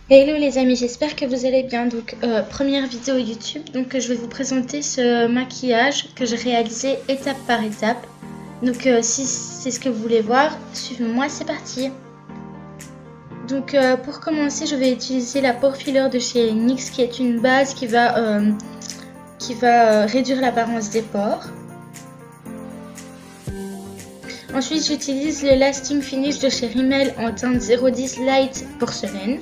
Hello les amis, j'espère que vous allez bien. Donc première vidéo YouTube, donc je vais vous présenter ce maquillage que j'ai réalisé étape par étape. Donc si c'est ce que vous voulez voir, suivez-moi, c'est parti. Donc pour commencer, je vais utiliser la pore filler de chez NYX qui est une base qui va réduire l'apparence des pores. Ensuite, j'utilise le Lasting Finish de chez Rimmel en teinte 010 Light Porcelaine.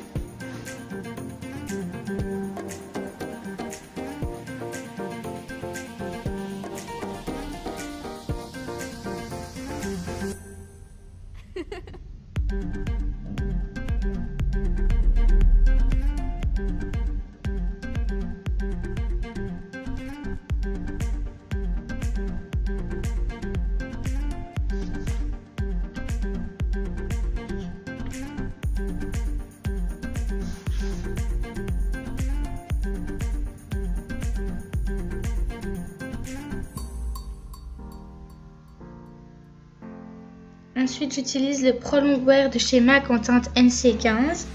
Ensuite, j'utilise le Pro Longwear de chez MAC en teinte NC15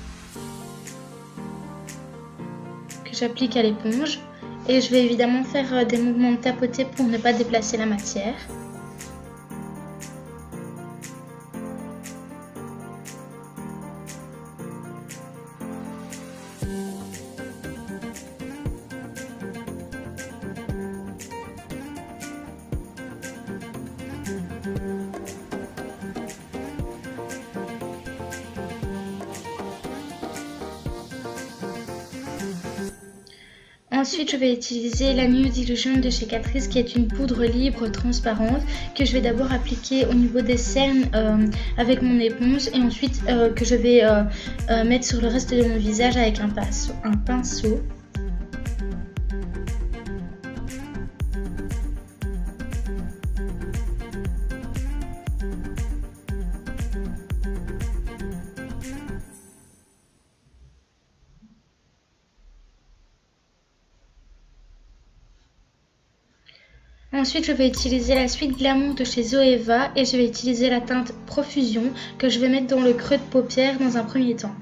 que j'applique à l'éponge. Et je vais évidemment faire des mouvements de tapoter pour ne pas déplacer la matière. Ensuite, je vais utiliser la Nude Illusion de chez Catrice qui est une poudre libre transparente que je vais d'abord appliquer au niveau des cernes avec mon éponge et ensuite que je vais mettre sur le reste de mon visage avec un pinceau. Ensuite, je vais utiliser la suite Glamour de chez Zoeva et je vais utiliser la teinte Profusion que je vais mettre dans le creux de paupière dans un premier temps.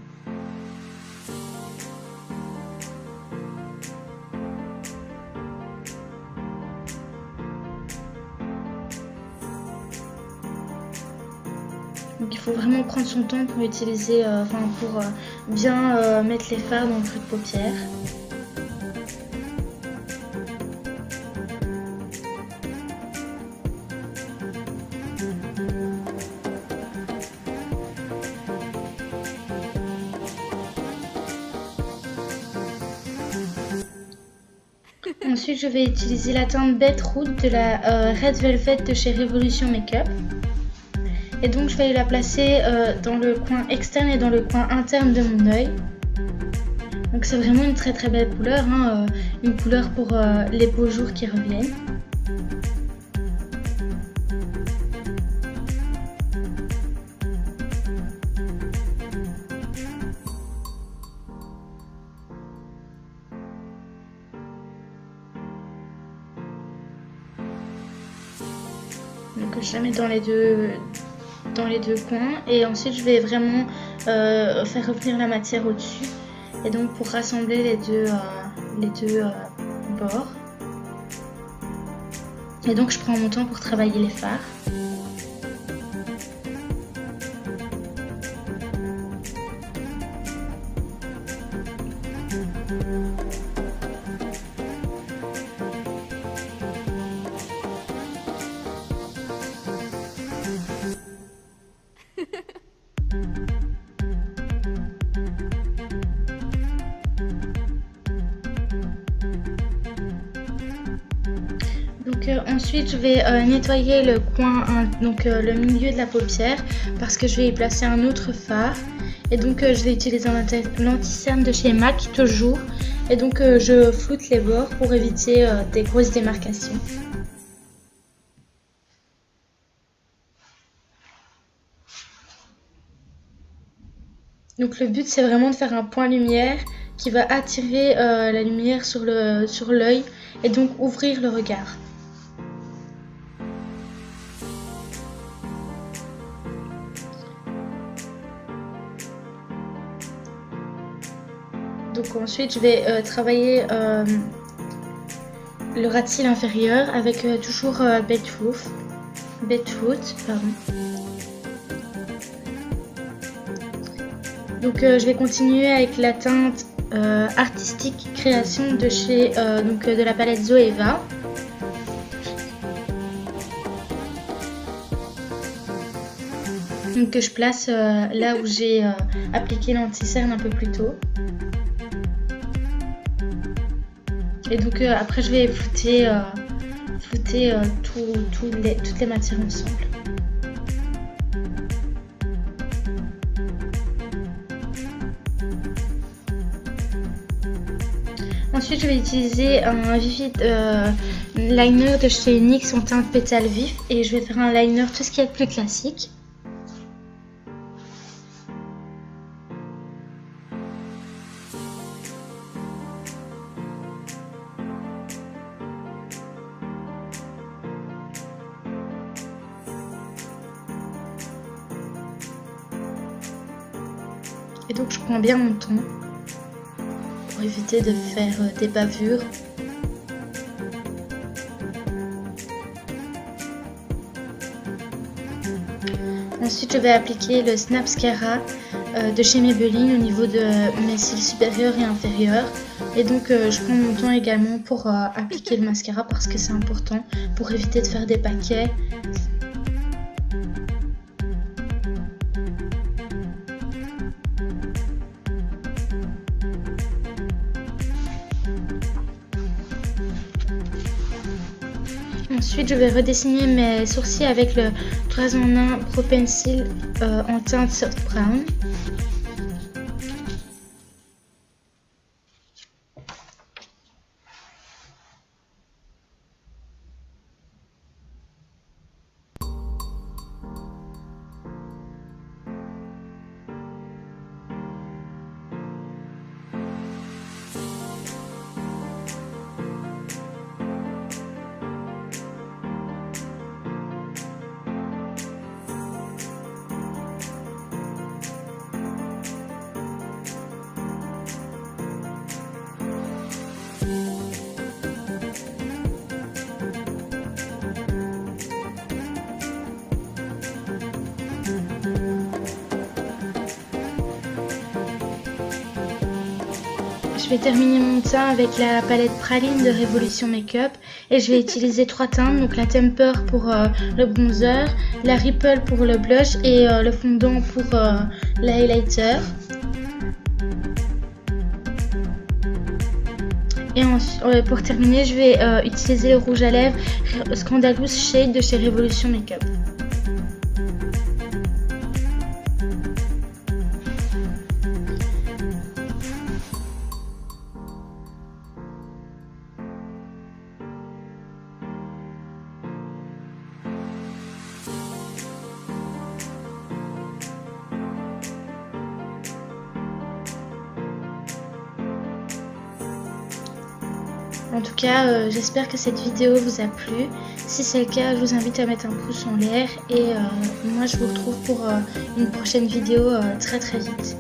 Donc il faut vraiment prendre son temps pour utiliser, pour bien mettre les fards dans le creux de paupière. Ensuite, je vais utiliser la teinte Beetroot de la Red Velvet de chez Revolution Makeup. Et donc, je vais la placer dans le coin externe et dans le coin interne de mon œil. Donc, c'est vraiment une très très belle couleur, hein, une couleur pour les beaux jours qui reviennent. Donc je la mets dans les deux coins et ensuite je vais vraiment faire revenir la matière au-dessus et donc pour rassembler les deux bords. Et donc je prends mon temps pour travailler les fards. Donc ensuite je vais nettoyer le coin, le milieu de la paupière parce que je vais y placer un autre fard. Et donc je vais utiliser l'anti-cerne de chez MAC toujours. Et donc je floute les bords pour éviter des grosses démarcations. Donc le but c'est vraiment de faire un point lumière qui va attirer la lumière sur l'œil et donc ouvrir le regard. Donc ensuite je vais travailler le ras de cils inférieur avec toujours Beetroot, pardon. Donc je vais continuer avec la teinte artistique création de chez de la palette Zoeva. Donc que je place là où j'ai appliqué l'anti-cerne un peu plus tôt. Et donc après je vais flouter toutes les matières ensemble. Ensuite je vais utiliser un vivid liner de chez NYX en teinte pétale vif et je vais faire un liner tout ce qui est plus classique. Et donc je prends bien mon ton pour éviter de faire des bavures. Ensuite je vais appliquer le Snapscara de chez Maybelline au niveau de mes cils supérieurs et inférieurs. Et donc je prends mon temps également pour appliquer le mascara parce que c'est important pour éviter de faire des paquets. Ensuite, je vais redessiner mes sourcils avec le 3 en 1 Pro Pencil en teinte soft brown. Je vais terminer mon teint avec la palette Praline de Révolution Makeup et je vais utiliser 3 teintes, donc la Temper pour le bronzer, la Ripple pour le blush et le fondant pour l'highlighter. Et ensuite, pour terminer, je vais utiliser le rouge à lèvres Scandalous Shade de chez Révolution Makeup. En tout cas, j'espère que cette vidéo vous a plu. Si c'est le cas, je vous invite à mettre un pouce en l'air et moi je vous retrouve pour une prochaine vidéo très vite.